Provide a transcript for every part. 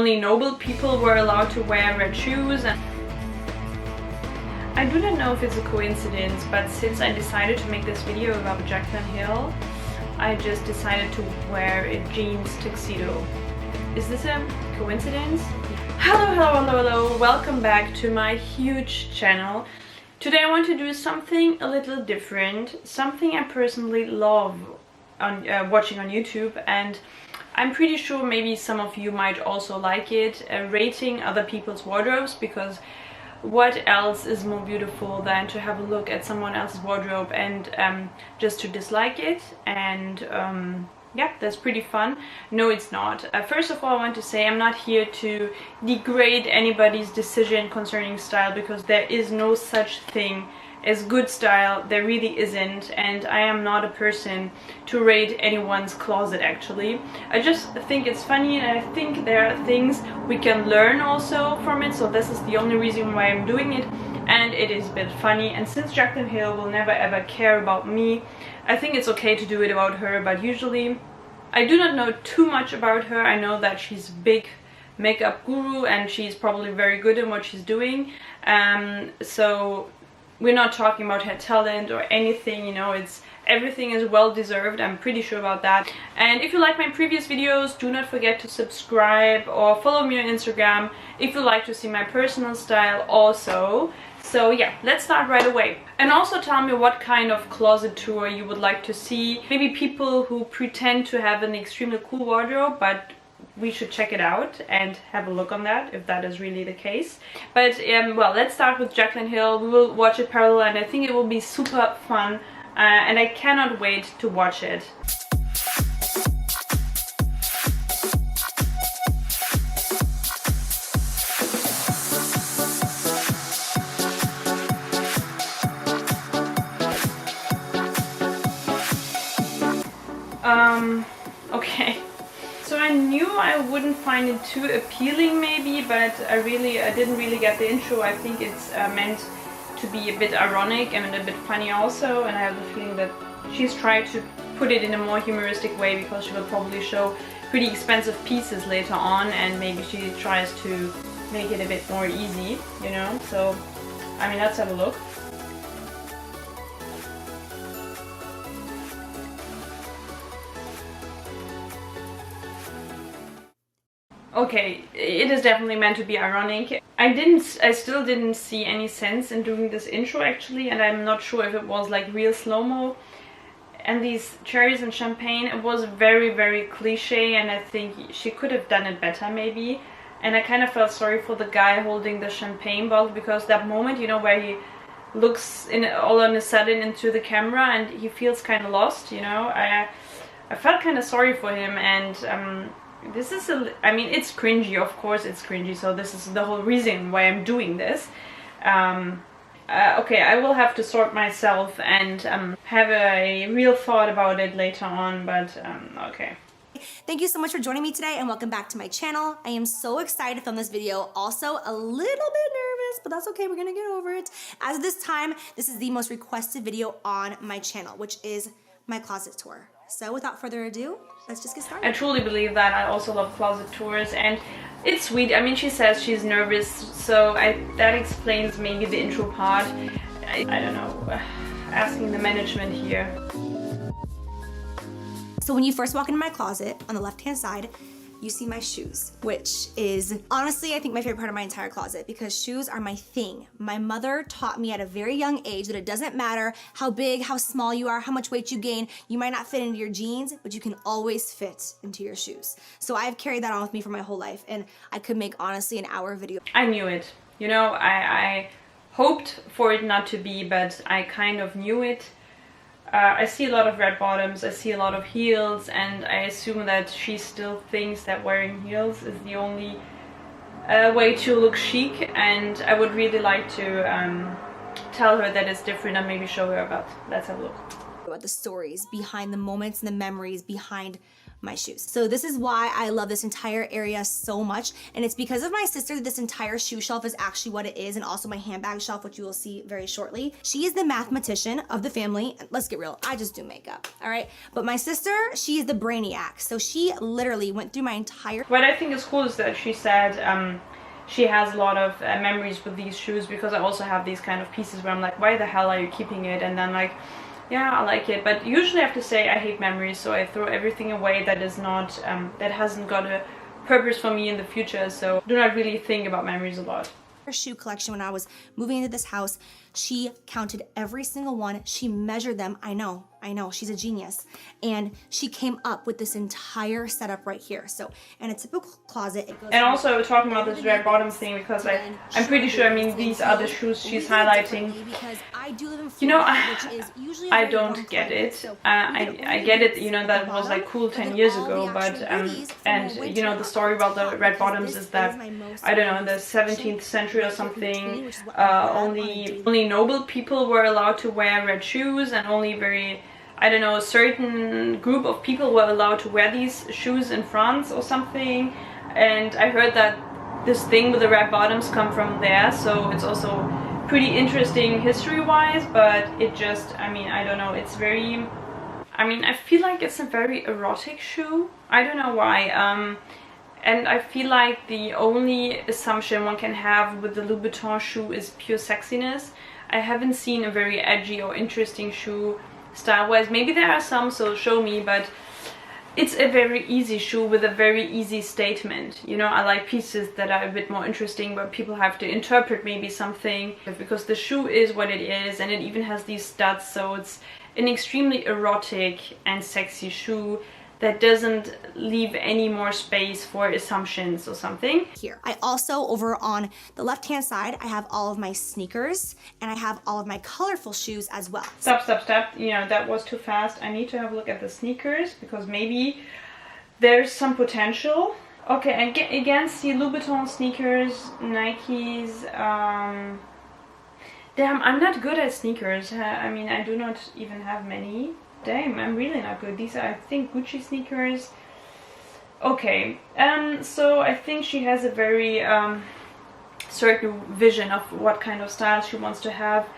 Only noble people were allowed to wear red shoes. And I do not know if it's a coincidence, but since I decided to make this video about Jaclyn Hill, I just decided to wear a jeans tuxedo. Is this a coincidence? Hello, welcome back to my huge channel. Today I want to do something a little different, something I personally love on watching on YouTube, and I'm pretty sure maybe some of you might also like it, rating other people's wardrobes, because what else is more beautiful than to have a look at someone else's wardrobe and just to dislike it. And yeah, that's pretty fun. No, it's not. First of all, I want to say I'm not here to degrade anybody's decision concerning style, because there is no such thing as good style. There really isn't, and I am not a person to rate anyone's closet. Actually, I just think it's funny, and I think there are things we can learn also from it, so this is the only reason why I'm doing it, and it is a bit funny. And since Jaclyn Hill will never ever care about me, I think it's okay to do it about her. But usually I do not know too much about her. I know that she's a big makeup guru and she's probably very good in what she's doing, so we're not talking about her talent or anything, you know, everything is well deserved, I'm pretty sure about that. And if you like my previous videos, do not forget to subscribe or follow me on Instagram if you like to see my personal style also. So yeah, let's start right away. And also tell me what kind of closet tour you would like to see. Maybe people who pretend to have an extremely cool wardrobe, but we should check it out and have a look on that if that is really the case. But well, let's start with Jaclyn Hill. We will watch it parallel, and I think it will be super fun, and I cannot wait to watch it. Okay. So I knew I wouldn't find it too appealing maybe, but I didn't really get the intro. I think it's meant to be a bit ironic and a bit funny also, and I have the feeling that she's tried to put it in a more humoristic way, because she will probably show pretty expensive pieces later on, and maybe she tries to make it a bit more easy, you know. So I mean, let's have a look. Okay, it is definitely meant to be ironic. I still didn't see any sense in doing this intro actually, and I'm not sure if it was like real slow-mo. And these cherries and champagne, it was very, very cliche, and I think she could have done it better maybe. And I kind of felt sorry for the guy holding the champagne bottle, because that moment, you know, where he looks all on a sudden into the camera and he feels kind of lost, you know. I felt kind of sorry for him, and this is I mean, it's cringy, of course it's cringy, so this is the whole reason why I'm doing this. Okay, I will have to sort myself and have a real thought about it later on, but okay. Thank you so much for joining me today, and welcome back to my channel. I am so excited to film this video. Also a little bit nervous, but that's okay, we're gonna get over it. As of this time, this is the most requested video on my channel, which is my closet tour. So without further ado, let's just get started. I truly believe that. I also love closet tours, and it's sweet. I mean, she says she's nervous, so that explains maybe the intro part. I don't know, asking the management here. So when you first walk into my closet, on the left-hand side, you see my shoes, which is honestly, I think, my favorite part of my entire closet, because shoes are my thing. My mother taught me at a very young age that it doesn't matter how big, how small you are, how much weight you gain. You might not fit into your jeans, but you can always fit into your shoes. So I've carried that on with me for my whole life, and I could make, honestly, an hour video. I knew it. You know, I hoped for it not to be, but I kind of knew it. I see a lot of red bottoms, I see a lot of heels, and I assume that she still thinks that wearing heels is the only way to look chic, and I would really like to tell her that it's different and maybe show her about. Let's have a look. About the stories behind the moments and the memories behind my shoes. So this is why I love this entire area so much. And it's because of my sister that this entire shoe shelf is actually what it is, and also my handbag shelf, which you will see very shortly. She is the mathematician of the family. Let's get real, I just do makeup, all right? But my sister, she is the brainiac. So she literally went through my entire... What I think is cool is that she said she has a lot of memories with these shoes, because I also have these kind of pieces where I'm like, why the hell are you keeping it? And then like, yeah, I like it, but usually I have to say I hate memories, so I throw everything away that is not, that hasn't got a purpose for me in the future, so do not really think about memories a lot. Her shoe collection, when I was moving into this house, she counted every single one, she measured them. I know, she's a genius. And she came up with this entire setup right here. So in a typical closet, it goes... And also talking about this red bottom thing, because I'm pretty sure, I mean, these are the shoes she's highlighting. You know, I don't get it. I get it, you know, that was like cool 10 years ago, but, and you know, the story about the red bottoms is that, I don't know, in the 17th century or something, only noble people were allowed to wear red shoes, and only very, I don't know, a certain group of people were allowed to wear these shoes in France or something. And I heard that this thing with the red bottoms come from there, so it's also pretty interesting history-wise, but it just, I mean, I don't know, it's very, I mean, I feel like it's a very erotic shoe. I don't know why. And I feel like the only assumption one can have with the Louboutin shoe is pure sexiness. I haven't seen a very edgy or interesting shoe style-wise. Maybe there are some, so show me, but it's a very easy shoe with a very easy statement. You know, I like pieces that are a bit more interesting, where people have to interpret maybe something, because the shoe is what it is, and it even has these studs, so it's an extremely erotic and sexy shoe that doesn't leave any more space for assumptions or something. Here, I also, over on the left-hand side, I have all of my sneakers, and I have all of my colorful shoes as well. Stop. You know, that was too fast. I need to have a look at the sneakers, because maybe there's some potential. Okay, and again, see Louboutin sneakers, Nikes. Damn, I'm not good at sneakers. I mean, I do not even have many. Damn, I'm really not good. These are, I think, Gucci sneakers. Okay, so I think she has a very certain vision of what kind of style she wants to have.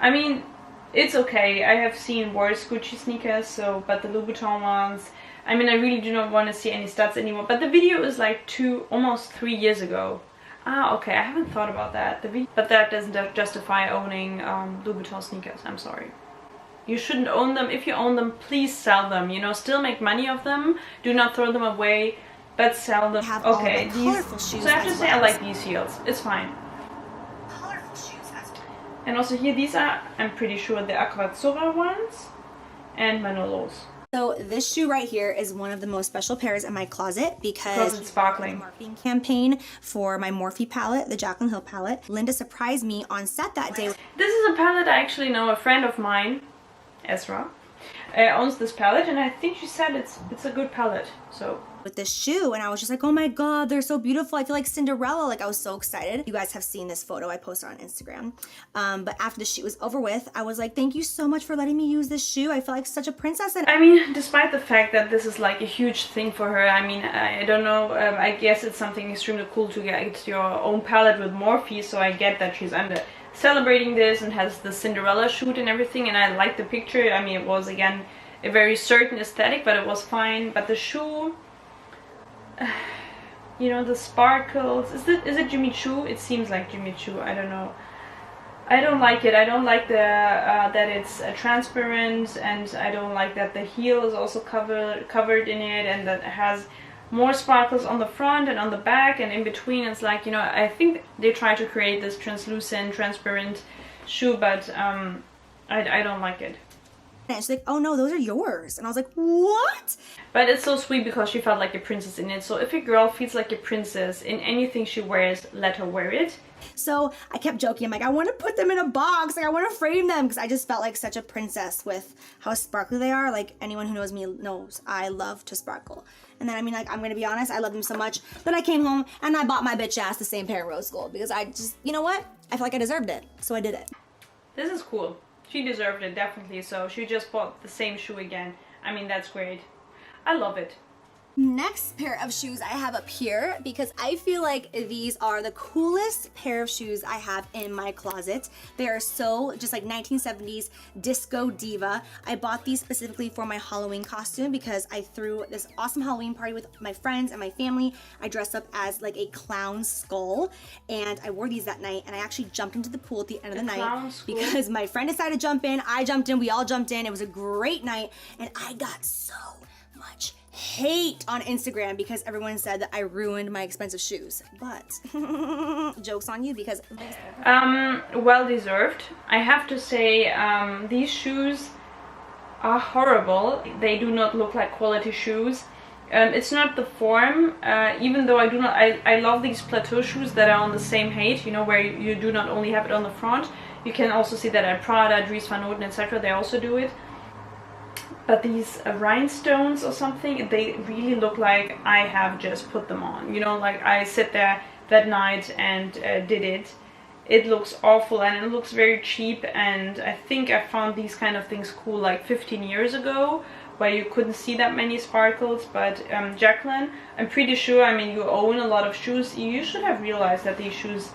I mean, it's okay. I have seen worse Gucci sneakers, so, but the Louboutin ones, I mean, I really do not want to see any studs anymore. But the video is like almost 3 years ago. Ah, okay, I haven't thought about that. But that doesn't justify owning Louboutin sneakers, I'm sorry. You shouldn't own them. If you own them, please sell them. You know, still make money off them. Do not throw them away, but sell them. Okay, these. So I have to say, I like these heels. It's fine. Colorful shoes as well. And also here, these are, I'm pretty sure, the Aquazzura ones and Manolos. So this shoe right here is one of the most special pairs in my closet, because it's sparkling. The marketing campaign for my Morphe palette, the Jaclyn Hill palette. Linda surprised me on set that day. This is a palette I actually know. A friend of mine, Ezra, owns this palette, and I think she said it's a good palette. So with this shoe, and I was just like, oh my god, they're so beautiful. I feel like Cinderella. Like, I was so excited. You guys have seen this photo I posted on Instagram. But after the shoot was over with, I was like, thank you so much for letting me use this shoe. I feel like such a princess. And I mean, despite the fact that this is like a huge thing for her, I mean, I don't know, I guess it's something extremely cool to get your own palette with Morphe, so I get that she's celebrating this and has the Cinderella shoot and everything, and I like the picture. I mean, it was again a very certain aesthetic, but it was fine. But the shoe, you know, the sparkles, is it Jimmy Choo? It seems like Jimmy Choo. I don't know. I don't like it. I don't like the that it's transparent, and I don't like that the heel is also covered in it, and that it has more sparkles on the front and on the back, and in between it's like, you know, I think they try to create this translucent, transparent shoe, but I don't like it. And she's like, oh no, those are yours. And I was like, what? But it's so sweet, because she felt like a princess in it. So if a girl feels like a princess in anything she wears, let her wear it. So I kept joking. I'm like, I want to put them in a box. Like, I want to frame them, because I just felt like such a princess with how sparkly they are. Like, anyone who knows me knows I love to sparkle. And then, I mean, like, I'm going to be honest, I love them so much that I came home and I bought my bitch ass the same pair in rose gold, because I just, you know what? I feel like I deserved it. So I did it. This is cool. She deserved it, definitely. So she just bought the same shoe again. I mean, that's great. I love it. Next pair of shoes I have up here because I feel like these are the coolest pair of shoes I have in my closet. They are so just like 1970s disco diva. I bought these specifically for my Halloween costume because I threw this awesome Halloween party with my friends and my family. I dressed up as like a clown skull and I wore these that night, and I actually jumped into the pool at the end of the night because my friend decided to jump in, I jumped in, we all jumped in. It was a great night and I got so much hate on Instagram because everyone said that I ruined my expensive shoes, but joke's on you because well deserved. I have to say, these shoes are horrible. They do not look like quality shoes. It's not the form, even though I love these plateau shoes that are on the same height, you know, where you do not only have it on the front. You can also see that at Prada, Dries Van Noten, etc. they also do it. But these rhinestones or something, they really look like I have just put them on. You know, like I sit there that night and did it. It looks awful and it looks very cheap, and I think I found these kind of things cool like 15 years ago, where you couldn't see that many sparkles. But Jaclyn, I'm pretty sure, I mean, you own a lot of shoes. You should have realized that these shoes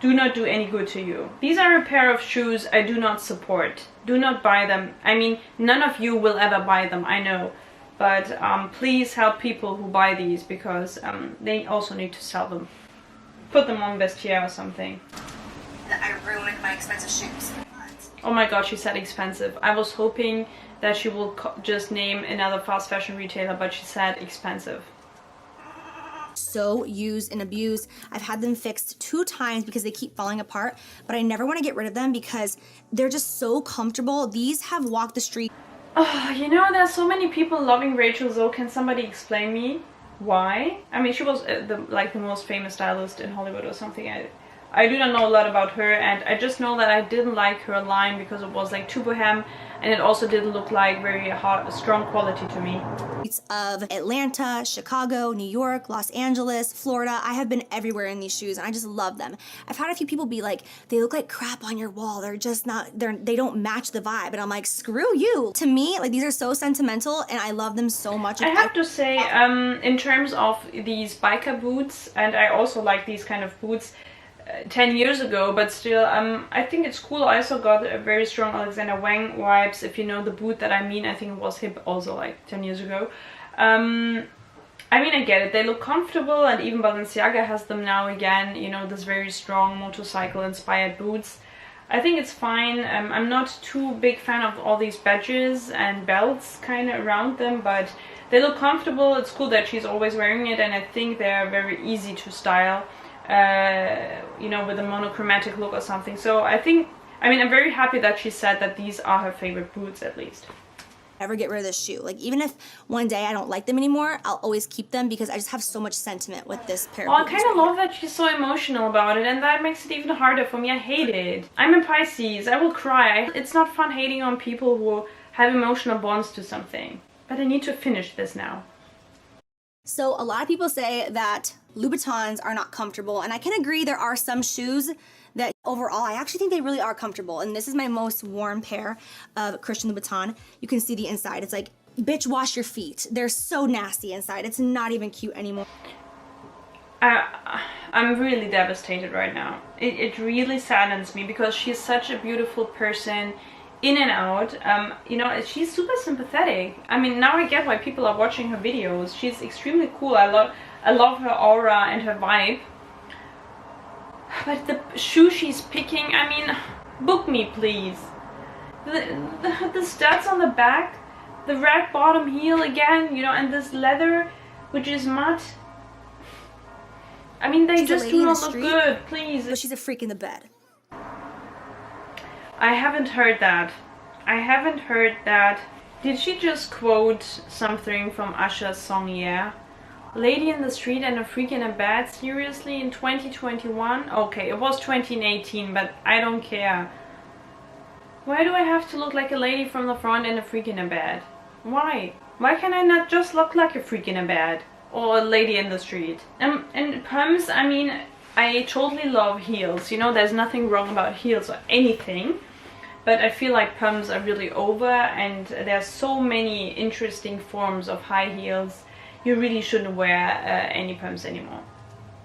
do not do any good to you. These are a pair of shoes I do not support. Do not buy them. I mean, none of you will ever buy them, I know. But please help people who buy these because they also need to sell them. Put them on Vestiaire or something. I ruined my expensive shoes. Oh my god, she said expensive. I was hoping that she will just name another fast fashion retailer, but she said expensive. So used and abused. I've had them fixed 2 times because they keep falling apart, but I never want to get rid of them because they're just so comfortable. These have walked the street. Oh, you know, there's so many people loving Rachel Zoe. Can somebody explain me why? I mean, she was the most famous stylist in Hollywood or something. I do not know a lot about her, and I just know that I didn't like her line because it was like too bohem, and it also didn't look like very strong quality to me. Of Atlanta, Chicago, New York, Los Angeles, Florida. I have been everywhere in these shoes and I just love them. I've had a few people be like, they look like crap on your wall. They're just not, they don't match the vibe. And I'm like, screw you. To me, like, these are so sentimental and I love them so much. I have to say, in terms of these biker boots, and I also like these kind of boots 10 years ago, but still, I think it's cool. I also got a very strong Alexander Wang vibes. If you know the boot that I mean, I think it was hip also like 10 years ago. I mean, I get it. They look comfortable, and even Balenciaga has them now again, you know, this very strong motorcycle inspired boots. I think it's fine. I'm not too big fan of all these badges and belts kind of around them, but they look comfortable. It's cool that she's always wearing it, and I think they're very easy to style. You know, with a monochromatic look or something. So I mean, I'm very happy that she said that these are her favorite boots, at least. Never get rid of this shoe. Like, even if one day I don't like them anymore, I'll always keep them because I just have so much sentiment with this pair of boots. I kind of love that she's so emotional about it, and that makes it even harder for me. I hate it. I'm a Pisces. I will cry. It's not fun hating on people who have emotional bonds to something. But I need to finish this now. So a lot of people say that Louboutins are not comfortable, and I can agree. There are some shoes that overall I actually think they really are comfortable, and this is my most worn pair of Christian Louboutin. You can see the inside. It's like, bitch, wash your feet. They're so nasty inside. It's not even cute anymore. I'm really devastated right now. It really saddens me because she's such a beautiful person, in and out. You know, she's super sympathetic. I mean, now I get why people are watching her videos. She's extremely cool. I love her aura and her vibe. But the shoe she's picking, I mean, book me please. The studs on the back, the red bottom heel again, you know, and this leather, which is matte. I mean, they just do not look good, please. But she's a freak in the bed. I haven't heard that. I haven't heard that. Did she just quote something from Usher's song Yeah? Lady in the street and a freak in a bed? Seriously? In 2021? Okay, it was 2018, but I don't care. Why do I have to look like a lady from the front and a freak in a bed? Why? Why can I not just look like a freak in a bed? Or a lady in the street? And pumps, I mean, I totally love heels. You know, there's nothing wrong about heels or anything. But I feel like pumps are really over, and there's so many interesting forms of high heels. you really shouldn't wear any pumps anymore.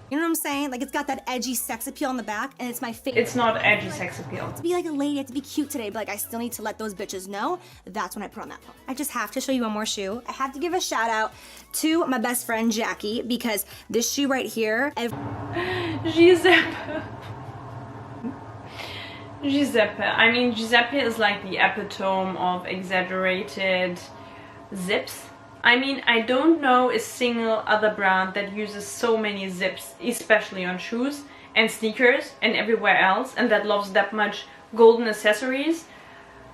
You know what I'm saying? Like, it's got that edgy sex appeal on the back, and it's my favorite. It's not edgy sex appeal. To be like a lady, you have to be cute today, but like I still need to let those bitches know. That's when I put on that pump. I just have to show you one more shoe. I have to give a shout out to my best friend Jackie, because this shoe right here. Giuseppe. Giuseppe. I mean, Giuseppe is like the epitome of exaggerated zips. I mean, I don't know a single other brand that uses so many zips, especially on shoes and sneakers and everywhere else, and that loves that much golden accessories.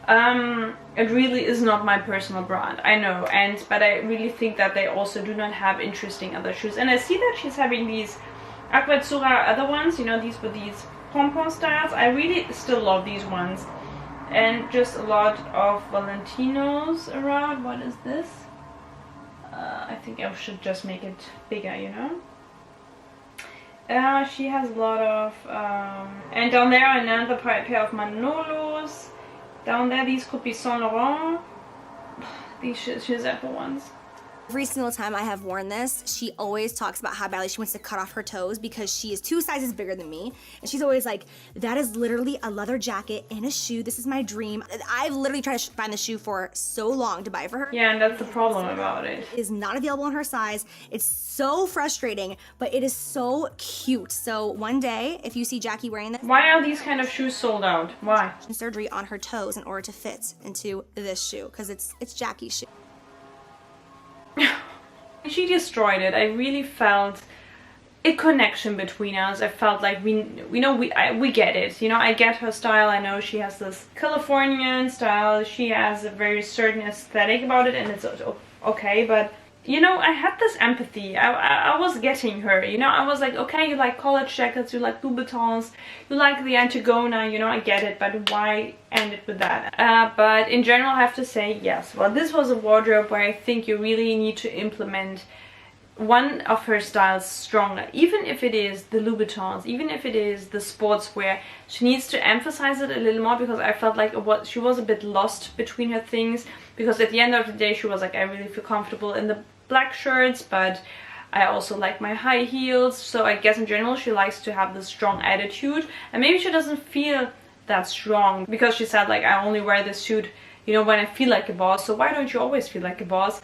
It really is not my personal brand, I know, but I really think that they also do not have interesting other shoes. And I see that she's having these Aquazzura other ones, you know, these with these pom-pom styles. I really still love these ones. And just a lot of Valentinos around. What is this? I think I should just make it bigger, you know. She has a lot of, and down there another pair of Manolos. Down there, these could be Saint Laurent. These Giuseppe ones. Every single time I have worn this, she always talks about how badly she wants to cut off her toes because she is 2 sizes bigger than me. And she's always like, that is literally a leather jacket and a shoe. This is my dream. I've literally tried to find the shoe for so long to buy for her. Yeah, and that's the problem about it. It is not available in her size. It's so frustrating, but it is so cute. So one day, if you see Jackie wearing this. Why are these kind of shoes sold out? Why? Surgery on her toes in order to fit into this shoe, because it's Jackie's shoe. She destroyed it. I really felt a connection between us. I felt like we get it. You know, I get her style. I know she has this Californian style. She has a very certain aesthetic about it, and it's okay. But you know, I had this empathy. I was getting her. You know, I was like, okay, you like college jackets, you like Louboutins, you like the Antigona. You know, I get it. But why end it with that? But in general, I have to say yes. Well, this was a wardrobe where I think you really need to implement one of her styles stronger, even if it is the Louboutins, even if it is the sportswear. She needs to emphasize it a little more, because I felt like she was a bit lost between her things, because at the end of the day she was like, I really feel comfortable in the black shirts, but I also like my high heels. So I guess in general she likes to have this strong attitude, and maybe she doesn't feel that strong, because she said like, I only wear this suit, you know, when I feel like a boss. So why don't you always feel like a boss?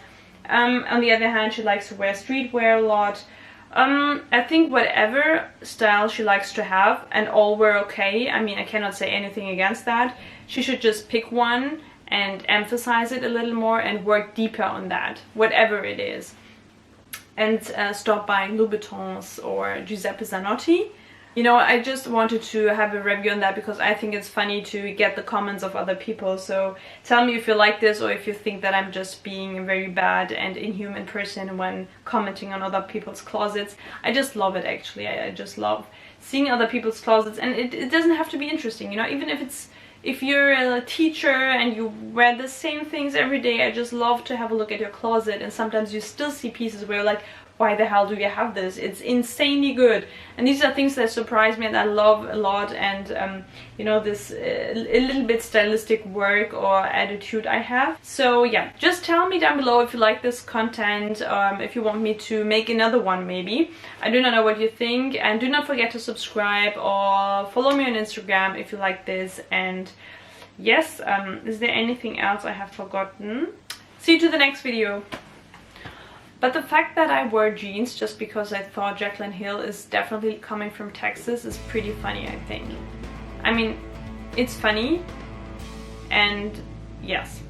On the other hand, she likes to wear streetwear a lot. I think whatever style she likes to have, and all were okay. I mean, I cannot say anything against that. She should just pick one and emphasize it a little more and work deeper on that, whatever it is. And stop buying Louboutins or Giuseppe Zanotti. You know, I just wanted to have a review on that because I think it's funny to get the comments of other people. So tell me if you like this, or if you think that I'm just being a very bad and inhuman person when commenting on other people's closets. I just love it, actually. I just love seeing other people's closets, and it doesn't have to be interesting, you know, even if you're a teacher and you wear the same things every day. I just love to have a look at your closet, and sometimes you still see pieces where you're like, why the hell do you have this? It's insanely good. And these are things that surprise me and I love a lot. And you know, this a little bit stylistic work or attitude I have. So yeah, just tell me down below if you like this content, if you want me to make another one maybe. I do not know what you think, and do not forget to subscribe or follow me on Instagram if you like this. And yes, is there anything else I have forgotten? See you to the next video. But the fact that I wore jeans just because I thought Jaclyn Hill is definitely coming from Texas is pretty funny, I think. I mean, it's funny, and yes.